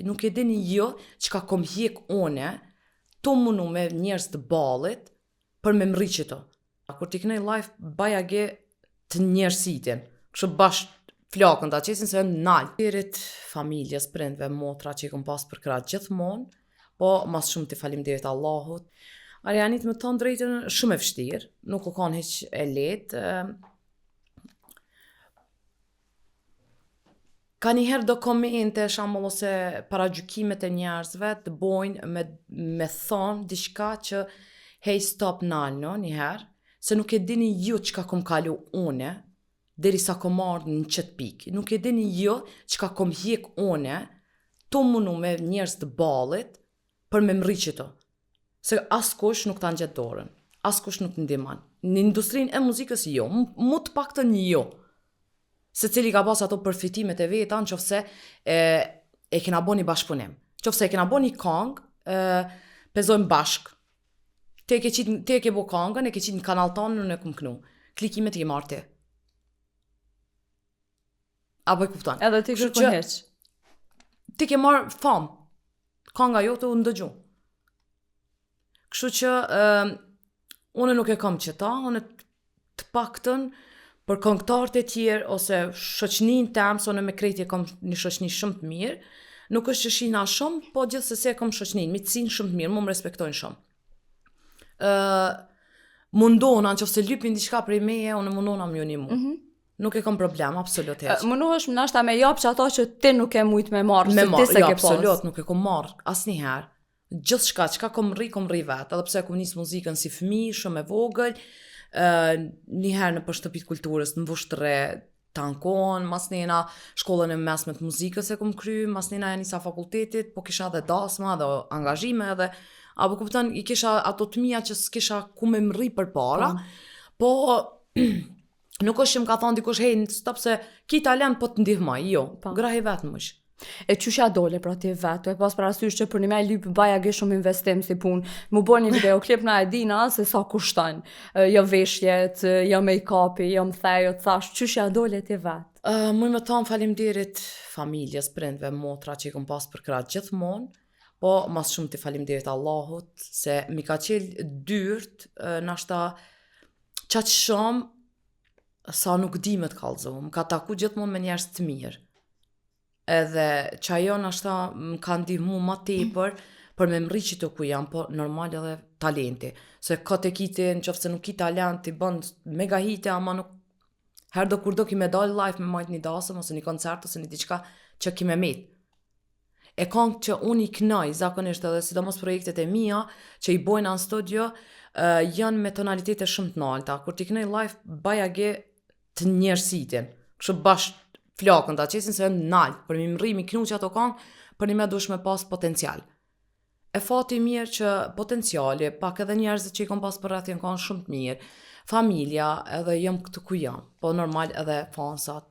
Nuk e dini jo çka kom hjek one, to munu me njerëz të ballit për me mri qëto. Kur t'i kënej live, bajage të njerësitin, kështu bashkë flakën ta qesin se në nalë. Derit familjes, prindve, motra që i kom pas për krah gjithmonë, po mas shumë t'i faleminderit Allahut. Arianit me thonë drejtën shumë e vështirë, nuk u kanë hiq e lehtë. Ka njëherë do komente, shambull ose paragjykimet e njerëzve të bojnë me thonë diçka që hey stop nalno njëherë, se nuk e dini ju çka kom kalu une, derisa kom marrë në qëtë pikë. Nuk e dini ju çka kom hjek une, to munu me njerëz të ballit për me mri qëto. Se askush nuk ta ngjet dorën, askush nuk ndihmon. Në industrinë e muzikës jo, mu të paktën jo. Se cili ka pas ato përfitimet e veta, nëse e kena bo një bashkëpunim. Nëse e kena bo një këngë, pezojmë bashkë. Te e ke bo këngën, e ke qitë në kanal tonë, në kom kënu. Klikimet i ke marrë ti. Apo e kupton? Edhe ti kërkon heq. Ti ke marrë famë. Kënga jote u ndëgju. Kështu që unë nuk e kam qëta, unë të paktën për këngëtarët e tjerë ose shoqëninë tem, se unë me krejt e kam një shoqëni shumë të mirë, nuk është që shihna shumë, po gjithsesi e kam shoqëninë, miqësinë shumë të mirë, mu më respektojnë shumë. Mundona nëse lypin diçka prej meje, unë mundona më joni mu. Nuk e kam problem, absolutisht. Mundohesh nashta me jap që ato që ti nuk e mujt me marrë, se ti se ke pas. Absolut, nuk e kam marrë asnjëherë. Gjithçka çka kom rri vetë, edhe pse kom nis muzikën si fëmijë, shumë e vogël, njëherë në për shtëpitë kulturës, në Vushtrre, tankon, mas nena shkollën e mesme të muzikës e kom kry, mas nena e nisa fakultetit, po kisha edhe dasma dhe angazhime edhe, apo kupton, i kisha ato të mia që s'kisha ku me mri përpara, po nuk është që më ka thonë dikush, hej, stop se ki talent po të ndihmoj, jo, grahi vetë mësh. E qysha dole pra ti vetë, e pas parasysh që për një me lypë bajage shumë investim si punë, mu bo një videoklip na e dina se sa kushton, jo veshjet, jo make-upi, jo më thejo, thash, qysha dole ti vetë? Muj me thonë faleminderit familjes, prindve, motra që i kom pas për krah gjithmonë, po mas shumë t'i faleminderit Allahut, se mi ka qelë dyrt, nashta qaq shumë sa nuk di me t'kallëzu, më ka taku gjithmonë me njerëz të mirë. Edhe që ajo nashta më ka ndihmu ma tepër për me mri që të ku jam, po normal edhe talenti. Se ka të kiti, në qofë se nuk ki talent, i bënd mega hite, ama nuk her do kur do ki me dal live me majt një dasëm, ose një koncert, ose një diçka që ki me met. E kanë që unë i knaj, zakonisht edhe sidomos projektet e mia, që i bojnë në studio, janë me tonalitete shumë të nalta. Kur t'i knaj live, bajage të njerësitin, kështu bashkë flakën ta qesin se në nalë, për mi mri, mi knu që ato kanë, për një me dush me pas potencial. E fati mirë që potenciali, pak edhe njerëzit që i kom pas për rreth janë kanë shumë të mirë, familja edhe jam këtu ku jam, po normal edhe fansat,